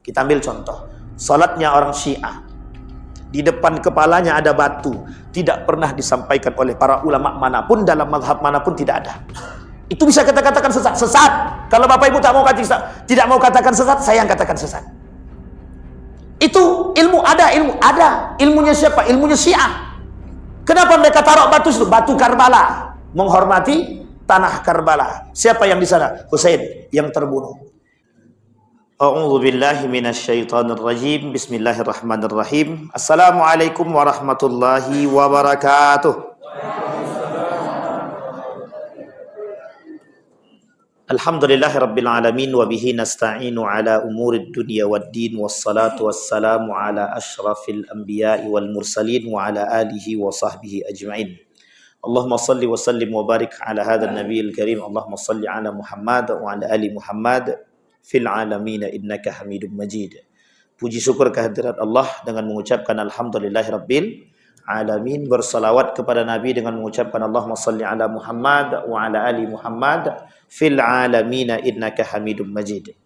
Kita ambil contoh, salatnya orang Syiah. Di depan kepalanya ada batu. Tidak pernah disampaikan oleh para ulama manapun, dalam mazhab manapun tidak ada. Itu bisa kita katakan sesat. Sesat. Kalau Bapak Ibu tidak mau katakan sesat, saya yang katakan sesat. Itu ilmu ada. Ilmunya siapa? Ilmunya Syiah. Kenapa mereka taruh batu itu? Batu Karbala. Menghormati tanah Karbala. Siapa yang di sana? Husain yang terbunuh. A'udzu billahi minasyaitonir rajim. Bismillahirrahmanirrahim. Assalamualaikum warahmatullahi wabarakatuh. Alhamdulillahirabbil alamin wa bihi nasta'inu ala umurid dunya waddin wassalatu wassalamu ala asyrafil anbiya'i wal mursalin wa ala alihi wa sahbihi ajma'in. Allahumma salli wa sallim wa barik ala hadzal nabiyil karim. Allahumma salli ala Muhammad wa ala ali Muhammad fil alamin innaka Hamidum Majid. Puji syukur kehadirat Allah dengan mengucapkan alhamdulillahirabbil alamin, bersalawat kepada Nabi dengan mengucapkan Allahumma salli ala Muhammad wa ala ali Muhammad fil alamin innaka Hamidum Majid.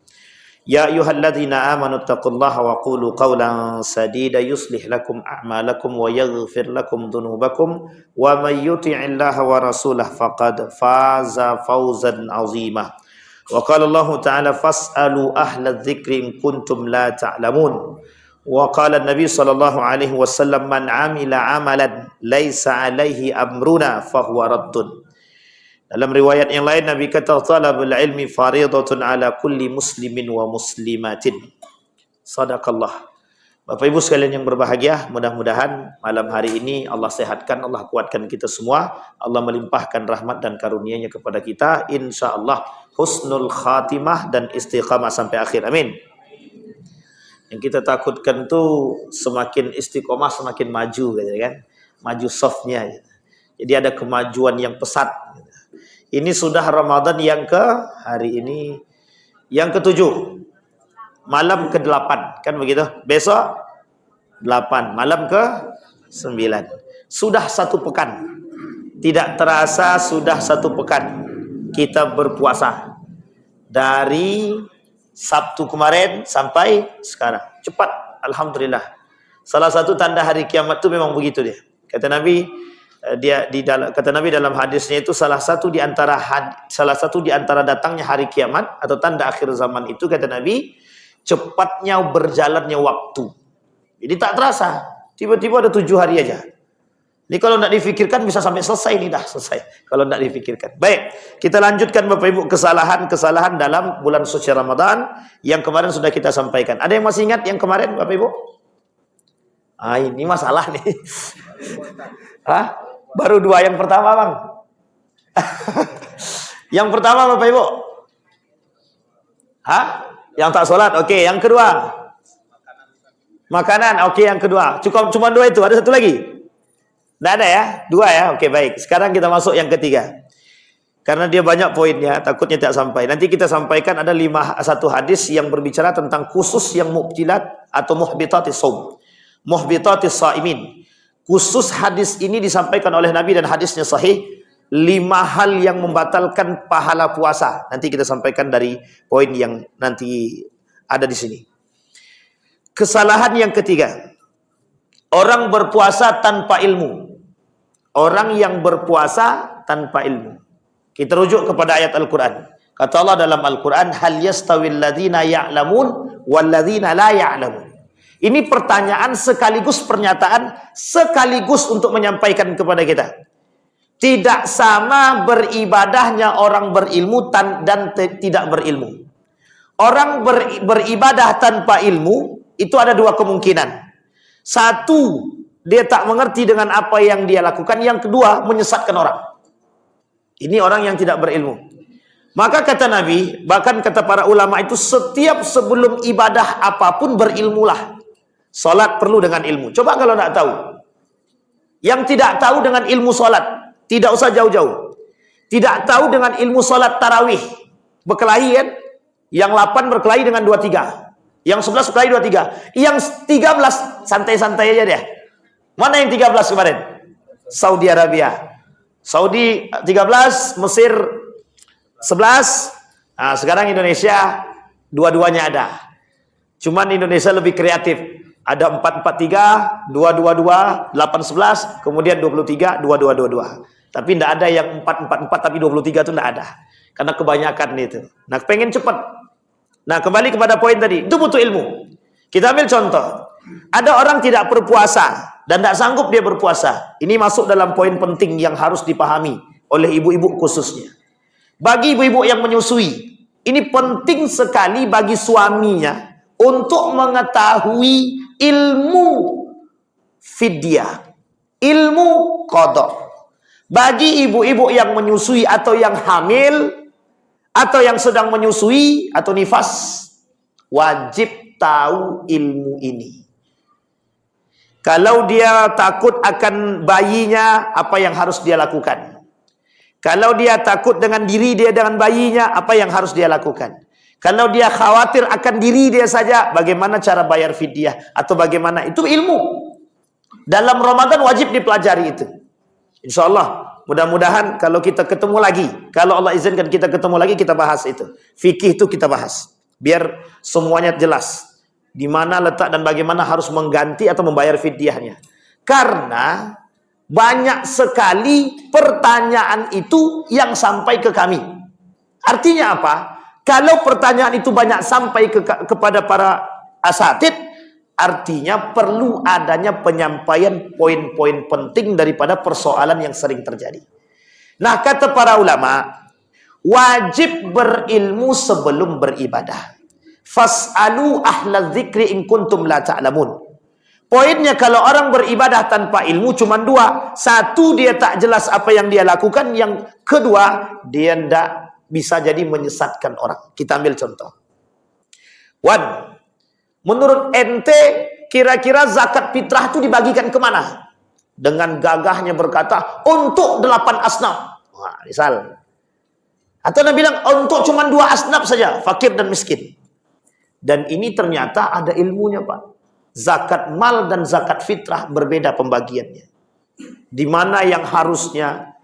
Ya ayyuhalladzina amanu taqullaha wa qulu qawlan sadida yuslih lakum a'malakum wa yaghfir lakum dhunubakum wa may yuti'illaha wa rasulahu faqad faza fawzan 'azima. Wa qala Allah Ta'ala fas'alu ahla dzikri in kuntum la ta'lamun. Wa qala Nabi sallallahu alaihi wasallam man 'amila 'amalan laisa 'alaihi amruna fahuwa raddun. Dalam riwayat yang lain Nabi kata talabul ilmi fariidatun 'ala kulli muslimin wa muslimatin. Sadaqallah. Bapak Ibu sekalian yang berbahagia, mudah-mudahan malam hari ini Allah sehatkan, Allah kuatkan kita semua, Allah melimpahkan rahmat dan karunia-Nya kepada kita, insyaallah husnul khatimah dan istiqamah sampai akhir. Amin. Yang kita takutkan tuh semakin istiqomah semakin maju gitu kan. Maju softnya gitu. Jadi ada kemajuan yang pesat gitu. Ini sudah Ramadan yang hari ini yang ke-7. Malam ke-8 kan begitu. Besok 8, malam ke-9. Sudah 1 pekan. Tidak terasa sudah 1 pekan kita berpuasa. Dari Sabtu kemarin sampai sekarang. Cepat, alhamdulillah. Salah satu tanda hari kiamat itu memang begitu dia. Kata Nabi kata Nabi dalam hadisnya itu salah satu di antara datangnya hari kiamat atau tanda akhir zaman itu, kata Nabi, cepatnya berjalannya waktu. Jadi tak terasa, tiba-tiba ada 7 hari aja. Ini kalau tidak difikirkan bisa sampai selesai, ini dah selesai. Kalau tidak difikirkan. Baik, kita lanjutkan Bapak Ibu kesalahan dalam bulan suci Ramadan yang kemarin sudah kita sampaikan. Ada yang masih ingat yang kemarin Bapak Ibu? Ini masalah nih. Baru 2 yang pertama Bang. Yang pertama Bapak Ibu. Yang tak sholat, oke. Yang kedua, makanan, oke. Yang kedua, cuma 2 itu. Ada satu lagi? Tidak ada ya? 2 ya? Oke, baik. Sekarang kita masuk yang ketiga. Karena dia banyak poinnya, takutnya tidak sampai. Nanti kita sampaikan ada 1 hadis yang berbicara tentang khusus yang mubtilat atau muhbitatis shaum. Muhbitatis shaimin. Khusus hadis ini disampaikan oleh Nabi dan hadisnya sahih. 5 hal yang membatalkan pahala puasa. Nanti kita sampaikan dari poin yang nanti ada di sini. Kesalahan yang ketiga. Orang berpuasa tanpa ilmu. Orang yang berpuasa tanpa ilmu. Kita rujuk kepada ayat Al-Quran. Kata Allah dalam Al-Quran, hal yastawil ladzina ya'lamun wal ladzina la ya'lamun. Ini pertanyaan sekaligus pernyataan, sekaligus untuk menyampaikan kepada kita. Tidak sama beribadahnya orang berilmu dan tidak berilmu. Orang beribadah tanpa ilmu, itu ada 2 kemungkinan. 1, dia tak mengerti dengan apa yang dia lakukan. Yang kedua, menyesatkan orang. Ini orang yang tidak berilmu. Maka kata Nabi, bahkan kata para ulama itu, setiap sebelum ibadah apapun berilmulah. Salat perlu dengan ilmu. Coba kalau tidak tahu. Yang tidak tahu dengan ilmu salat, tidak usah jauh-jauh. Tidak tahu dengan ilmu salat tarawih. Berkelahi kan? Yang 8 berkelahi dengan 23. Yang 11 berkelahi 23. Yang 13 santai-santai aja dia. Mana yang 13 kemarin? Saudi Arabia. Saudi 13, Mesir 11. Nah, sekarang Indonesia dua-duanya ada. Cuman Indonesia lebih kreatif. Ada 4-4-3, 2-2-2, 8-11, kemudian 23, 2-2-2-2. Tapi tidak ada yang 4-4-4 tapi 23 itu tidak ada. Karena kebanyakan itu. Nah, pengen cepat. Nah, kembali kepada poin tadi. Itu butuh ilmu. Kita ambil contoh. Ada orang tidak berpuasa dan tidak sanggup dia berpuasa. Ini masuk dalam poin penting yang harus dipahami oleh ibu-ibu khususnya. Bagi ibu-ibu yang menyusui, ini penting sekali bagi suaminya untuk mengetahui ilmu fidyah, ilmu qada. Bagi ibu-ibu yang menyusui atau yang hamil atau yang sedang menyusui atau nifas, wajib tahu ilmu ini. Kalau dia takut akan bayinya, apa yang harus dia lakukan? Kalau dia takut dengan diri dia dengan bayinya, apa yang harus dia lakukan? Kalau dia khawatir akan diri dia saja, bagaimana cara bayar fidyah? Atau bagaimana? Itu ilmu. Dalam Ramadan wajib dipelajari itu. Insya Allah, mudah-mudahan kalau kita ketemu lagi, kalau Allah izinkan kita ketemu lagi, kita bahas itu. Fikih itu kita bahas. Biar semuanya jelas. Di mana letak dan bagaimana harus mengganti atau membayar fidyahnya. Karena banyak sekali pertanyaan itu yang sampai ke kami. Artinya apa? Kalau pertanyaan itu banyak sampai kepada para asatid, artinya perlu adanya penyampaian poin-poin penting daripada persoalan yang sering terjadi. Nah, kata para ulama, wajib berilmu sebelum beribadah. Fas'alu ahla dzikri in kuntum la ta'lamun. Poinnya kalau orang beribadah tanpa ilmu cuma dua. Satu, dia tak jelas apa yang dia lakukan. Yang kedua, dia tidak bisa jadi menyesatkan orang. Kita ambil contoh. One, menurut ente kira-kira zakat fitrah itu dibagikan kemana? Dengan gagahnya berkata, untuk 8 asnaf. Wah, misal. Atau dia bilang, untuk cuma 2 asnaf saja, fakir dan miskin. Dan ini ternyata ada ilmunya, Pak. Zakat mal dan zakat fitrah berbeda pembagiannya. Di mana yang harusnya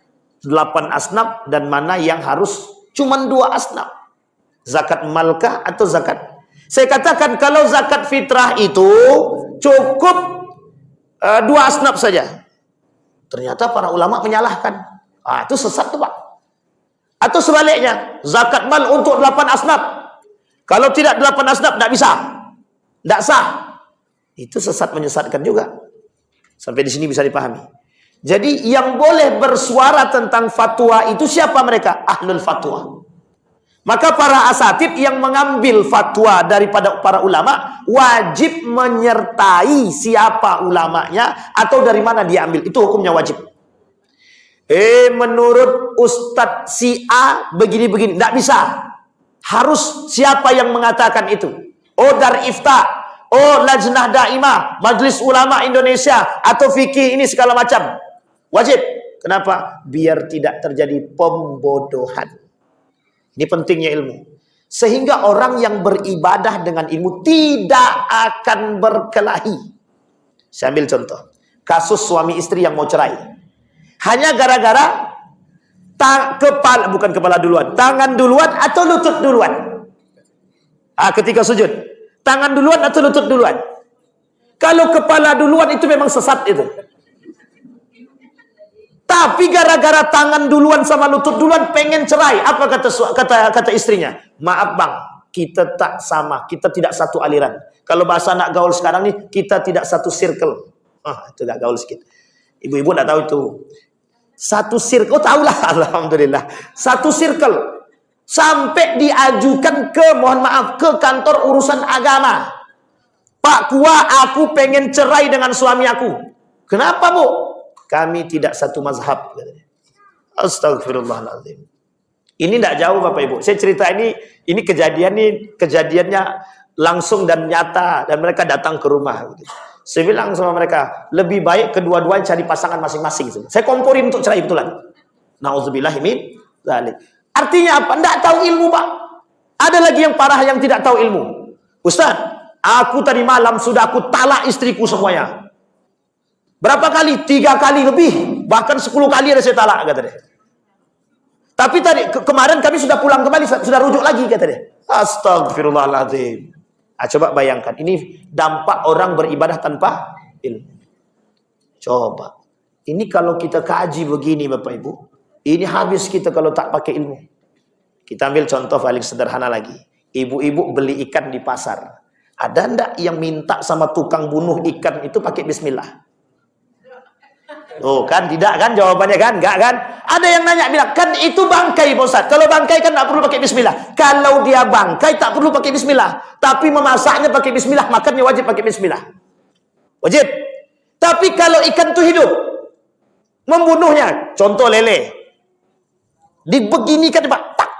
8 asnaf dan mana yang harus cuma 2 asnaf. Zakat malkah atau zakat? Saya katakan kalau zakat fitrah itu cukup 2 asnaf saja. Ternyata para ulama menyalahkan. Itu sesat tuh, Pak. Atau sebaliknya, zakat mal untuk 8 asnaf. Kalau tidak 8 asnaf, tidak bisa. Tidak sah. Itu sesat menyesatkan juga. Sampai di sini bisa dipahami. Jadi yang boleh bersuara tentang fatwa itu siapa mereka? Ahlul fatwa. Maka para asatid yang mengambil fatwa daripada para ulama wajib menyertai siapa ulamanya atau dari mana dia ambil. Itu hukumnya wajib. Menurut Ustadz si A begini-begini. Tidak bisa. Harus siapa yang mengatakan itu. Dar ifta. Lajnah daimah. Majelis ulama Indonesia. Atau fikih ini segala macam. Wajib. Kenapa? Biar tidak terjadi pembodohan. Ini pentingnya ilmu. Sehingga orang yang beribadah dengan ilmu tidak akan berkelahi. Saya ambil contoh. Kasus suami istri yang mau cerai. Hanya gara-gara bukan kepala duluan, tangan duluan atau lutut duluan. Ketika sujud, tangan duluan atau lutut duluan. Kalau kepala duluan itu memang sesat itu. Tapi gara-gara tangan duluan sama lutut duluan pengen cerai. Apa kata istrinya? Maaf bang, kita tak sama, kita tidak satu aliran. Kalau bahasa anak gaul sekarang nih, kita tidak satu circle. Itu gak gaul sedikit. Ibu-ibu tidak tahu itu. Satu circle, tahulah, alhamdulillah. Satu circle. Sampai diajukan mohon maaf, ke kantor urusan agama. Pak Kua, aku pengen cerai dengan suami aku. Kenapa, Bu? Kami tidak satu mazhab. Astagfirullahaladzim. Ini tidak jauh Bapak Ibu. Saya cerita ini kejadiannya langsung dan nyata. Dan mereka datang ke rumah. Saya bilang sama mereka, lebih baik kedua-duanya cari pasangan masing-masing. Saya komporin untuk cerai betulan. Nauzubillah min dzalik. Artinya apa? Tidak tahu ilmu, Pak. Ada lagi yang parah yang tidak tahu ilmu. Ustaz, aku tadi malam sudah aku talak istriku semuanya. Berapa kali? 3 kali lebih. Bahkan 10 kali ada saya talak, kata dia. Tapi tadi kemarin kami sudah pulang kembali, sudah rujuk lagi, kata dia. Astagfirullahaladzim. Coba bayangkan, ini dampak orang beribadah tanpa ilmu. Coba. Ini kalau kita kaji begini Bapak Ibu, ini habis kita kalau tak pakai ilmu. Kita ambil contoh paling sederhana lagi. Ibu-ibu beli ikan di pasar. Ada ndak yang minta sama tukang bunuh ikan itu pakai bismillah? Oh kan, tidak kan jawabannya kan? Enggak kan? Ada yang nanya bilang, kan itu bangkai Pak Ustaz. Kalau bangkai kan tak perlu pakai bismillah. Kalau dia bangkai tak perlu pakai bismillah. Tapi memasaknya pakai bismillah, makannya wajib pakai bismillah. Wajib. Tapi kalau ikan itu hidup, membunuhnya, contoh lele. Dibeginikan Pak, tak.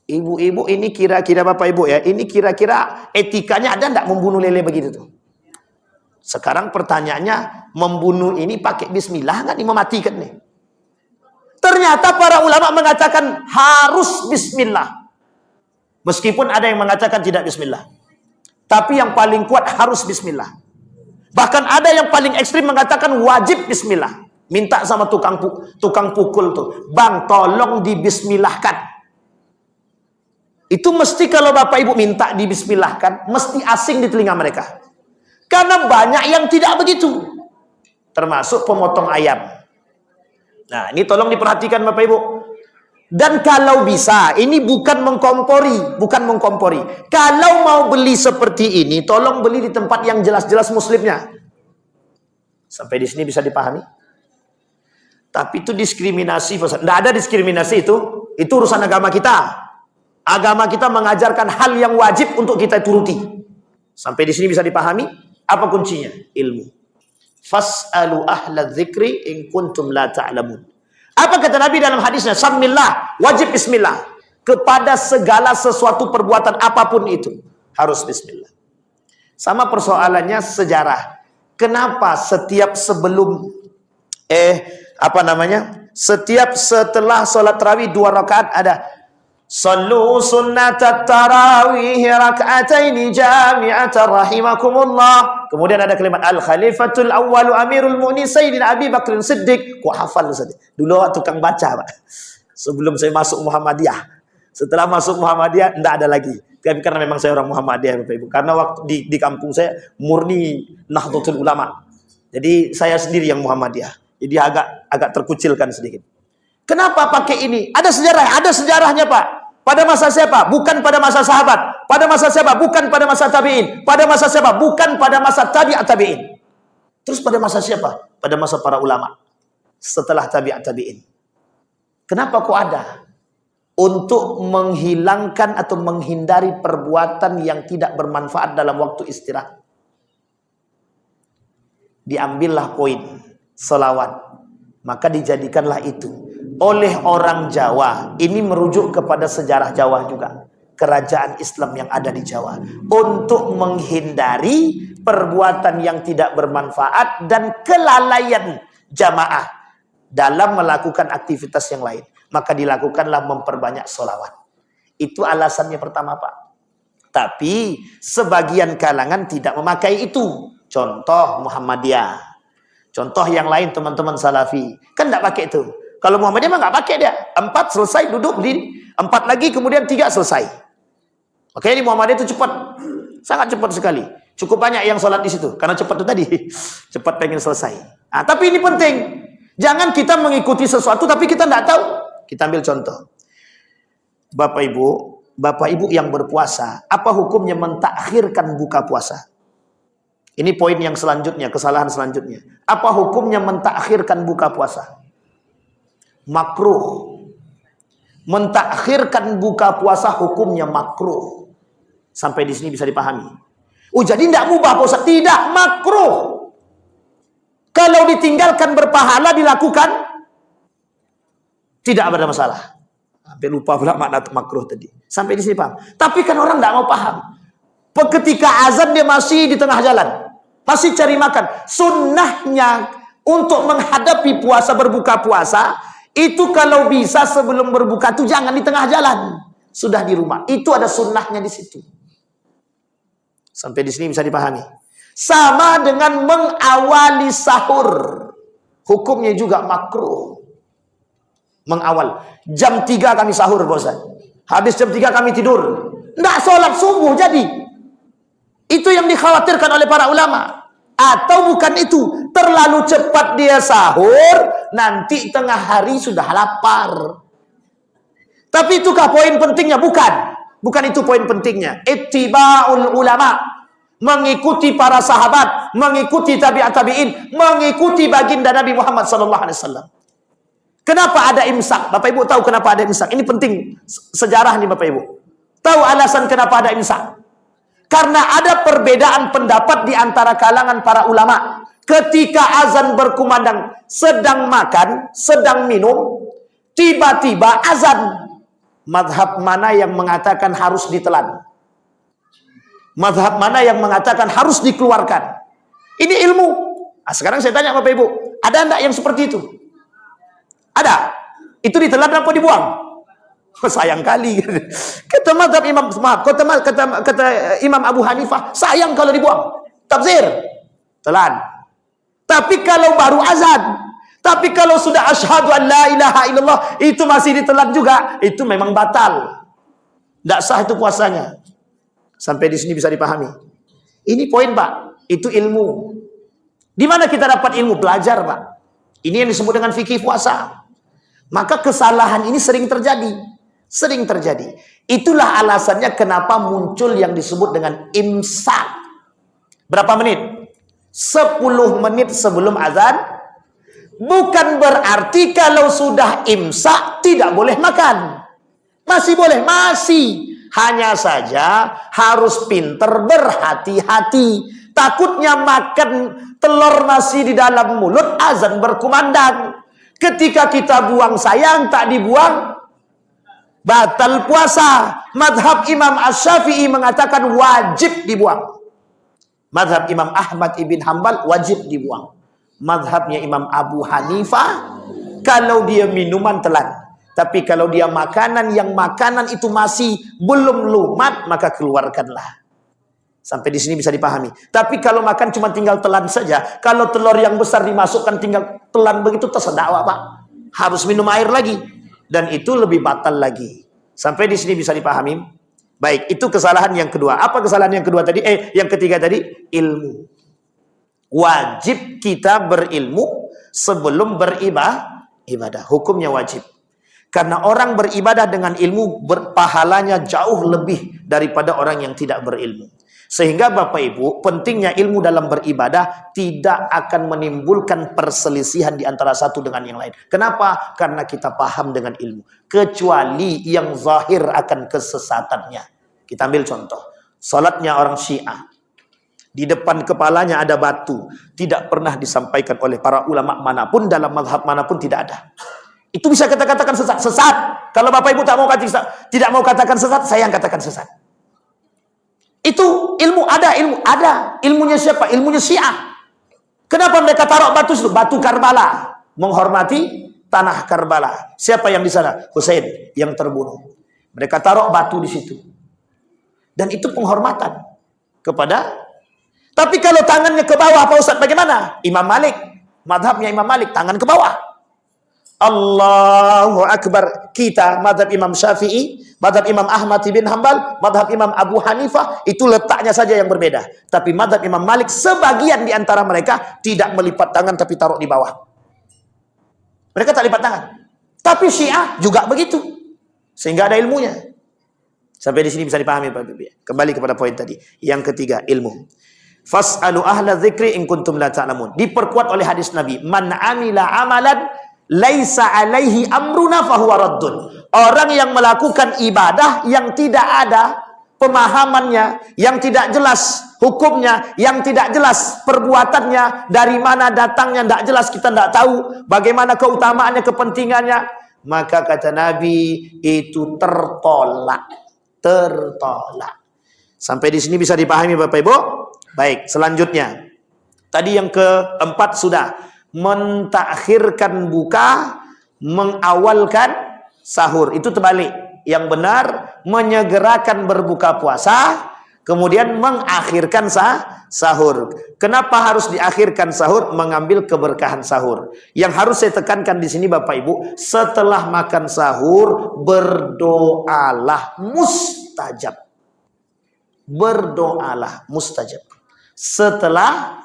Ibu-ibu ini kira-kira Bapak Ibu ya, ini kira-kira etikanya ada enggak membunuh lele begitu tuh? Sekarang pertanyaannya, membunuh ini pakai bismillah nggak nih, mematikan nih? Ternyata para ulama mengatakan harus bismillah. Meskipun ada yang mengatakan tidak bismillah. Tapi yang paling kuat harus bismillah. Bahkan ada yang paling ekstrim mengatakan wajib bismillah. Minta sama tukang pukul tuh, bang tolong dibismillahkan. Itu mesti kalau Bapak Ibu minta dibismillahkan, mesti asing di telinga mereka. Karena banyak yang tidak begitu. Termasuk pemotong ayam. Nah, ini tolong diperhatikan Bapak Ibu. Dan kalau bisa, ini bukan mengkompori. Kalau mau beli seperti ini, tolong beli di tempat yang jelas-jelas muslimnya. Sampai di sini bisa dipahami? Tapi itu diskriminasi. Tidak ada diskriminasi itu. Itu urusan agama kita. Agama kita mengajarkan hal yang wajib untuk kita turuti. Sampai di sini bisa dipahami? Apa kuncinya? Ilmu. Fas'alu ahla dzikri in kuntum la ta'lamun. Apa kata Nabi dalam hadisnya? Samillah, wajib bismillah. Kepada segala sesuatu perbuatan apapun itu harus bismillah. Sama persoalannya sejarah. Kenapa setiap sebelum setiap setelah sholat tarawih 2 rakaat ada sallu sunnatat tarawih rak'ataini jami'atan rahimakumullah. Kemudian ada kalimat al-khalifatul awwalu amirul mu'minin sayyidina Abi Bakr Siddiq. Kok hafal Ustaz? Dulu tukang baca, Pak. Sebelum saya masuk Muhammadiyah. Setelah masuk Muhammadiyah enggak ada lagi. Karena memang saya orang Muhammadiyah Bapak Ibu. Karena waktu di kampung saya murni Nahdlatul Ulama. Jadi saya sendiri yang Muhammadiyah. Jadi agak terkucilkan sedikit. Kenapa pakai ini? Ada sejarahnya Pak. Pada masa siapa? Bukan pada masa sahabat. Pada masa siapa? Bukan pada masa tabi'in. Pada masa siapa? Bukan pada masa tabi'at tabi'in. Terus pada masa siapa? Pada masa para ulama. Setelah tabi'at tabi'in. Kenapa kok ada? Untuk menghilangkan atau menghindari perbuatan yang tidak bermanfaat dalam waktu istirahat. Diambillah poin selawat. Maka dijadikanlah itu oleh orang Jawa. Ini merujuk kepada sejarah Jawa juga. Kerajaan Islam yang ada di Jawa. Untuk menghindari perbuatan yang tidak bermanfaat dan kelalaian jamaah dalam melakukan aktivitas yang lain. Maka dilakukanlah memperbanyak sholawat. Itu alasannya pertama Pak. Tapi sebagian kalangan tidak memakai itu. Contoh Muhammadiyah. Contoh yang lain teman-teman Salafi. Kan tidak pakai itu. Kalau Muhammadiyah mah nggak pakai dia. 4 selesai duduk di 4 lagi kemudian 3 selesai. Oke, ini Muhammadiyah itu cepat. Sangat cepat sekali. Cukup banyak yang sholat di situ. Karena cepat itu tadi. Cepat pengen selesai. Nah, tapi ini penting. Jangan kita mengikuti sesuatu tapi kita tidak tahu. Kita ambil contoh. Bapak Ibu yang berpuasa, apa hukumnya mentakhirkan buka puasa? Ini poin yang selanjutnya, kesalahan selanjutnya. Apa hukumnya mentakhirkan buka puasa? Makruh. Mentakhirkan buka puasa hukumnya makruh. Sampai di sini bisa dipahami. Jadi tidak mubah puasa? Tidak, makruh. Kalau ditinggalkan berpahala dilakukan tidak ada masalah. Sampai lupa pula makna makruh tadi. Sampai di sini paham. Tapi kan orang tidak mau paham. Ketika azan dia masih di tengah jalan. Masih cari makan. Sunnahnya untuk menghadapi puasa, berbuka puasa. Itu kalau bisa sebelum berbuka itu jangan di tengah jalan. Sudah di rumah. Itu ada sunnahnya di situ. Sampai di sini bisa dipahami. Sama dengan mengawali sahur. Hukumnya juga makruh. Mengawal. Jam 3 kami sahur, bosan. Habis jam 3 kami tidur. Nggak sholat subuh jadi. Itu yang dikhawatirkan oleh para ulama. Atau bukan itu, terlalu cepat dia sahur, nanti tengah hari sudah lapar. Tapi itukah poin pentingnya? Bukan. Bukan itu poin pentingnya. Ittiba'ul ulama. Mengikuti para sahabat, mengikuti tabi'at tabi'in, mengikuti baginda Nabi Muhammad SAW. Kenapa ada imsak? Bapak Ibu tahu kenapa ada imsak? Ini penting sejarah nih Bapak Ibu. Tahu alasan kenapa ada imsak? Karena ada perbedaan pendapat di antara kalangan para ulama. Ketika azan berkumandang, sedang makan, sedang minum, tiba-tiba azan. Mazhab mana yang mengatakan harus ditelan? Mazhab mana yang mengatakan harus dikeluarkan? Ini ilmu. Nah, sekarang saya tanya Bapak Ibu, ada enggak yang seperti itu? Ada. Itu ditelan apa dibuang? Oh, sayang kali. Kata mazhab Imam, maaf, kata Imam Abu Hanifah, sayang kalau dibuang. Tafsir, telan. Tapi kalau baru azan, tapi kalau sudah asyhadu an la ilaha illallah, itu masih ditelan juga, itu memang batal. Tidak sah itu puasanya. Sampai di sini bisa dipahami. Ini poin Pak, itu ilmu. Di mana kita dapat ilmu? Belajar Pak. Ini yang disebut dengan fikih puasa. Maka kesalahan ini sering terjadi. Sering terjadi. Itulah alasannya kenapa muncul yang disebut dengan imsak. Berapa menit? 10 menit sebelum azan. Bukan berarti kalau sudah imsak tidak boleh makan. Masih boleh, masih. Hanya saja harus pinter berhati-hati. Takutnya makan telur nasi di dalam mulut, azan berkumandang. Ketika kita buang sayang, tak dibuang, batal puasa. Madhab Imam Asy-Syafi'i mengatakan wajib dibuang. Madhab Imam Ahmad ibn Hanbal wajib dibuang. Madhabnya Imam Abu Hanifah, kalau dia minuman telan. Tapi kalau dia makanan, yang makanan itu masih belum lumat, maka keluarkanlah. Sampai di sini bisa dipahami. Tapi kalau makan cuma tinggal telan saja. Kalau telur yang besar dimasukkan tinggal telan begitu, tersedakwa Pak. Harus minum air lagi. Dan itu lebih batal lagi. Sampai di sini bisa dipahami. Baik, itu kesalahan yang kedua. Apa kesalahan yang kedua tadi? Yang ketiga tadi, ilmu. Wajib kita berilmu sebelum beribadah. Hukumnya wajib. Karena orang beribadah dengan ilmu, pahalanya jauh lebih daripada orang yang tidak berilmu. Sehingga Bapak Ibu, pentingnya ilmu dalam beribadah tidak akan menimbulkan perselisihan di antara satu dengan yang lain. Kenapa? Karena kita paham dengan ilmu. Kecuali yang zahir akan kesesatannya. Kita ambil contoh. Salatnya orang Syiah. Di depan kepalanya ada batu. Tidak pernah disampaikan oleh para ulama manapun, dalam mazhab manapun tidak ada. Itu bisa kita katakan sesat. Sesat. Kalau Bapak Ibu tidak mau katakan sesat, saya yang katakan sesat. Itu ilmu ada, ilmunya siapa? Ilmunya Syiah. Kenapa mereka taruh batu itu? Batu Karbala, menghormati tanah Karbala. Siapa yang di sana? Husain yang terbunuh. Mereka taruh batu di situ. Dan itu penghormatan kepada. Tapi kalau tangannya ke bawah, Pak Ustaz, bagaimana? Imam Malik, madhabnya Imam Malik, tangan ke bawah. Allahu Akbar. Kita madhab Imam Syafi'i, madhab Imam Ahmad bin Hanbal, madhab Imam Abu Hanifah, itu letaknya saja yang berbeda. Tapi madhab Imam Malik, sebagian di antara mereka tidak melipat tangan tapi taruh di bawah. Mereka tak lipat tangan. Tapi Syiah juga begitu. Sehingga ada ilmunya. Sampai di sini bisa dipahami Pak Bibi. Kembali kepada poin tadi. Yang ketiga, ilmu. Fas'alu ahla dzikri in kuntum la ta'lamun. Diperkuat oleh hadis Nabi, man amila amalan laisa alaihi amruna fahuwa raddun. Orang yang melakukan ibadah yang tidak ada pemahamannya, yang tidak jelas hukumnya, yang tidak jelas perbuatannya, dari mana datangnya tidak jelas, kita tidak tahu bagaimana keutamaannya, kepentingannya, maka kata Nabi itu tertolak. Sampai di sini bisa dipahami Bapak Ibu? Baik, selanjutnya. Tadi yang keempat sudah. Mentakhirkan buka, mengawalkan sahur. Itu terbalik. Yang benar, menyegerakan berbuka puasa, kemudian mengakhirkan sahur. Kenapa harus diakhirkan sahur? Mengambil keberkahan sahur. Yang harus saya tekankan di sini Bapak Ibu, setelah makan sahur, berdoalah, mustajab. Berdoalah mustajab. Setelah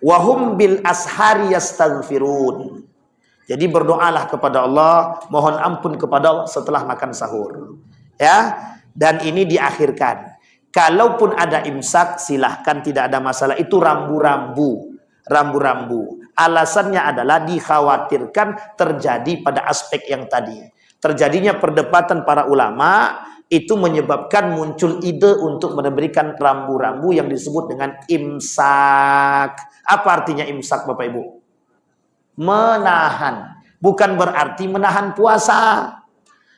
wahum bil ashari yastaghfirun. Jadi berdoalah kepada Allah, mohon ampun kepada Allah setelah makan sahur. Ya, dan ini diakhirkan. Kalaupun ada imsak, silahkan, tidak ada masalah. Itu rambu-rambu. Alasannya adalah dikhawatirkan terjadi pada aspek yang tadi. Terjadinya perdebatan para ulama, itu menyebabkan muncul ide untuk memberikan rambu-rambu yang disebut dengan imsak. Apa artinya imsak, Bapak Ibu? Menahan. Bukan berarti menahan puasa.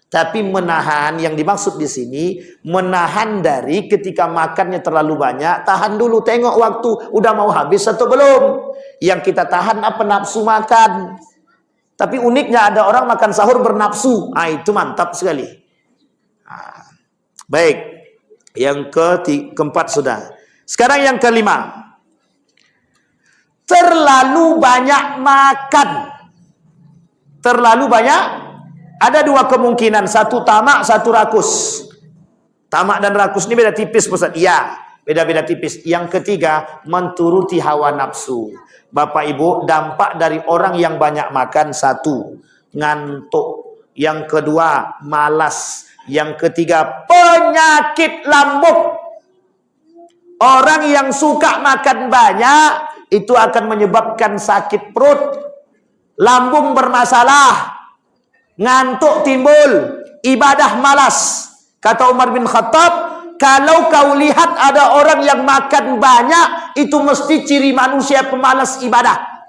Tapi menahan, yang dimaksud di sini, menahan dari ketika makannya terlalu banyak, tahan dulu, tengok waktu, udah mau habis atau belum. Yang kita tahan apa? Nafsu makan. Tapi uniknya ada orang makan sahur bernafsu. Itu mantap sekali. Baik, yang keempat sudah. Sekarang yang kelima. Terlalu banyak makan. Terlalu banyak. Ada dua kemungkinan. Satu tamak, satu rakus. Tamak dan rakus ini beda tipis, Ustaz. Iya, beda-beda tipis. Yang ketiga, menturuti hawa nafsu. Bapak Ibu, dampak dari orang yang banyak makan, satu, ngantuk. Yang kedua, malas. Yang ketiga, penyakit lambung. Orang yang suka makan banyak, itu akan menyebabkan sakit perut, lambung bermasalah, ngantuk timbul, ibadah malas. Kata Umar bin Khattab, kalau kau lihat ada orang yang makan banyak, itu mesti ciri manusia pemalas ibadah.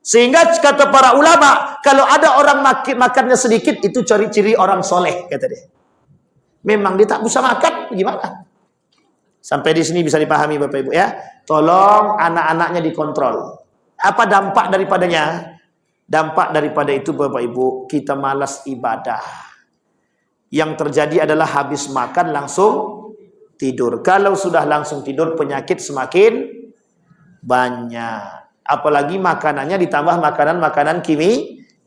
Sehingga kata para ulama, kalau ada orang makannya sedikit, itu ciri-ciri orang soleh, kata dia. Memang dia tak bisa makan, gimana? Sampai di sini bisa dipahami Bapak Ibu ya. Tolong anak-anaknya dikontrol. Apa dampak daripadanya? Dampak daripada itu Bapak Ibu, kita malas ibadah. Yang terjadi adalah habis makan langsung tidur. Kalau sudah langsung tidur, penyakit semakin banyak. Apalagi makanannya ditambah makanan-makanan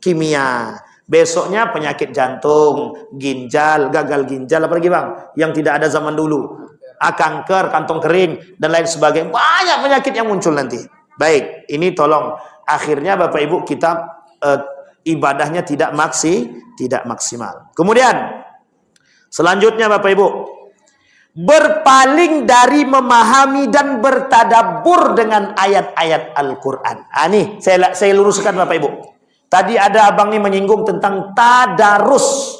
kimia. Besoknya penyakit jantung, ginjal, gagal ginjal, apalagi Bang? Yang tidak ada zaman dulu. Kanker, kantong kering, dan lain sebagainya. Banyak penyakit yang muncul nanti. Baik, ini tolong. Akhirnya Bapak Ibu kita ibadahnya tidak maksimal. Kemudian, selanjutnya Bapak Ibu, berpaling dari memahami dan bertadabbur dengan ayat-ayat Al-Quran. Nih, saya luruskan Bapak Ibu. Tadi ada abang nih menyinggung tentang tadarus.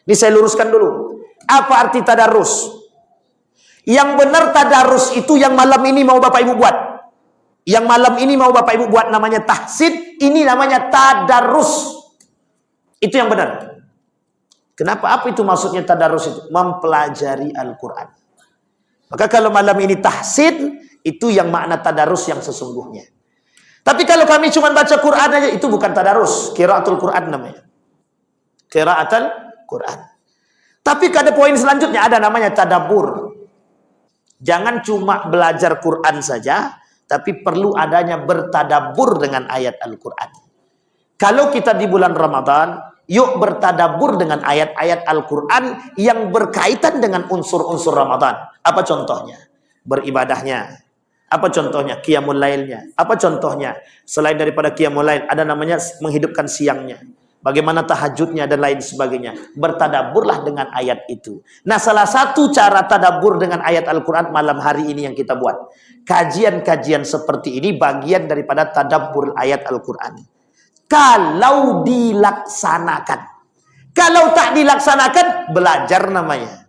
Ini saya luruskan dulu. Apa arti tadarus? Yang benar tadarus itu yang malam ini mau Bapak Ibu buat. Yang malam ini mau Bapak Ibu buat namanya tahsid, ini namanya tadarus. Itu yang benar. Kenapa? Apa itu maksudnya tadarus itu? Mempelajari Al-Quran. Maka kalau malam ini tahsid, itu yang makna tadarus yang sesungguhnya. Tapi kalau kami cuma baca Quran aja, itu bukan tadarus. Qiraatul Quran namanya. Qiraatul Quran. Tapi ada poin selanjutnya, ada namanya tadabbur. Jangan cuma belajar Quran saja, tapi perlu adanya bertadabbur dengan ayat Al-Quran. Kalau kita di bulan Ramadan, yuk bertadabbur dengan ayat-ayat Al-Quran yang berkaitan dengan unsur-unsur Ramadan. Apa contohnya? Beribadahnya. Apa contohnya? Qiyamul lailnya. Apa contohnya? Selain daripada qiyamul lail, ada namanya menghidupkan siangnya. Bagaimana tahajudnya dan lain sebagainya. Bertadaburlah dengan ayat itu. Nah, salah satu cara tadabbur dengan ayat Al-Quran malam hari ini yang kita buat. Kajian-kajian seperti ini bagian daripada tadabbur ayat Al-Quran. Kalau dilaksanakan. Kalau tak dilaksanakan, belajar namanya.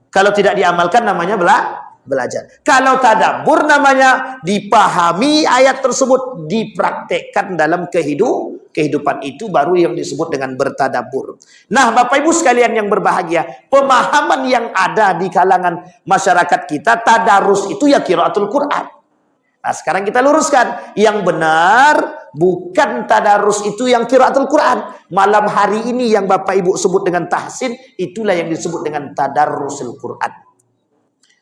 Kalau tidak diamalkan namanya belajar. Kalau tadabbur namanya dipahami ayat tersebut, dipraktekkan dalam kehidupan itu, baru yang disebut dengan bertadabbur. Nah, Bapak Ibu sekalian yang berbahagia, pemahaman yang ada di kalangan masyarakat kita, tadarus itu ya qiraatul Quran. Nah, sekarang kita luruskan. Yang benar bukan tadarus itu yang qiraatul Quran. Malam hari ini yang Bapak Ibu sebut dengan tahsin, itulah yang disebut dengan tadarrusul Quran.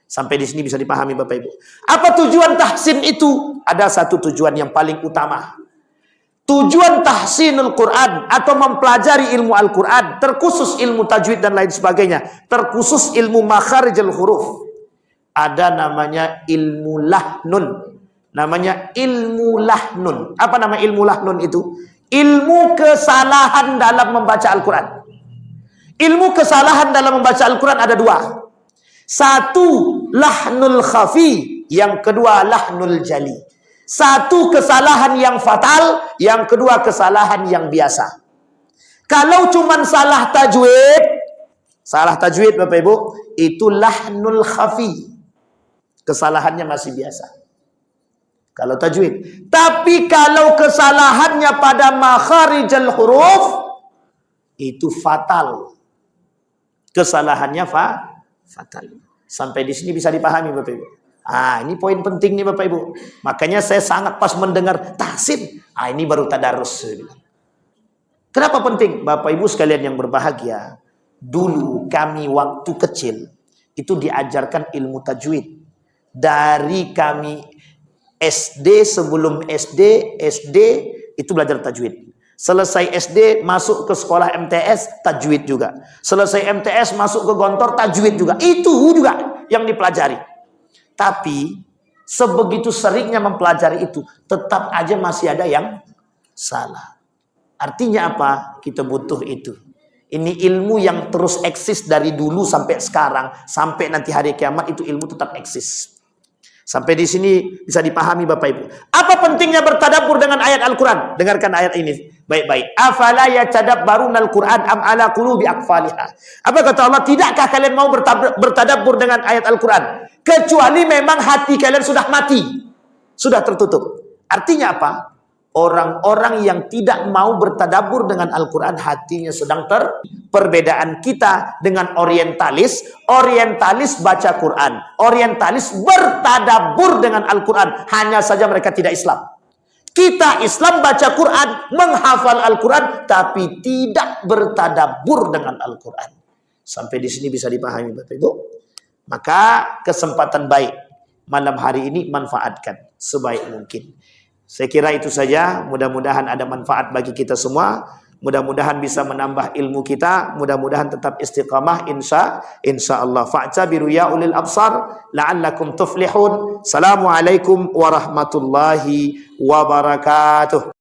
Sampai di sini bisa dipahami Bapak Ibu. Apa tujuan tahsin itu? Ada satu tujuan yang paling utama. tujuan tahsinul Quran atau mempelajari ilmu Al-Quran, terkhusus ilmu tajwid dan lain sebagainya, terkhusus ilmu makharijul huruf, ada namanya ilmu lahnun. Namanya ilmu lahnun. Apa nama ilmu lahnun itu? Ilmu kesalahan dalam membaca Al-Quran. Ilmu kesalahan dalam membaca Al-Quran ada dua. Satu, lahnul khafi. Yang kedua, lahnul jali. Satu kesalahan yang fatal, yang kedua kesalahan yang biasa. Kalau cuman salah tajwid Bapak Ibu, itu lahnul khafi. Kesalahannya masih biasa. Kalau tajwid. Tapi kalau kesalahannya pada makharijul huruf, itu fatal. Kesalahannya fatal. Sampai di sini bisa dipahami Bapak Ibu. Ini poin penting nih Bapak Ibu. Makanya saya sangat pas mendengar tahsin. Ini baru tadarus. Kenapa penting? Bapak Ibu sekalian yang berbahagia. Dulu kami waktu kecil itu diajarkan ilmu tajwid. Dari kami SD, sebelum SD itu belajar tajwid. Selesai SD masuk ke sekolah MTS, tajwid juga. Selesai MTS masuk ke Gontor, tajwid juga. Itu juga yang dipelajari. Tapi sebegitu seringnya mempelajari itu, tetap aja masih ada yang salah. Artinya apa? Kita butuh itu. Ini ilmu yang terus eksis dari dulu sampai sekarang, sampai nanti hari kiamat, itu ilmu tetap eksis. Sampai di sini bisa dipahami Bapak Ibu. Apa pentingnya bertadabbur dengan ayat Al-Quran? Dengarkan ayat ini baik-baik. Afala yatadabbaruna al-Quran am ala qulubi aqfaliha. Apa kata Allah? Tidakkah kalian mau bertadabbur dengan ayat Al-Quran? Kecuali memang hati kalian sudah mati, sudah tertutup. Artinya apa? Orang-orang yang tidak mau bertadabbur dengan Al-Quran, hatinya sedang perbedaan kita dengan orientalis. Orientalis baca Quran, orientalis bertadabbur dengan Al-Quran. Hanya saja mereka tidak Islam. Kita Islam baca Quran, menghafal Al-Quran, tapi tidak bertadabbur dengan Al-Quran. Sampai di sini bisa dipahami Bapak Ibu. Maka kesempatan baik malam hari ini manfaatkan sebaik mungkin. Saya kira itu saja. Mudah-mudahan ada manfaat bagi kita semua. Mudah-mudahan bisa menambah ilmu kita. Mudah-mudahan tetap istiqamah insya Allah. Fa'tabiru ya ulil absar la'allakum tuflihun. Assalamualaikum warahmatullahi wabarakatuh.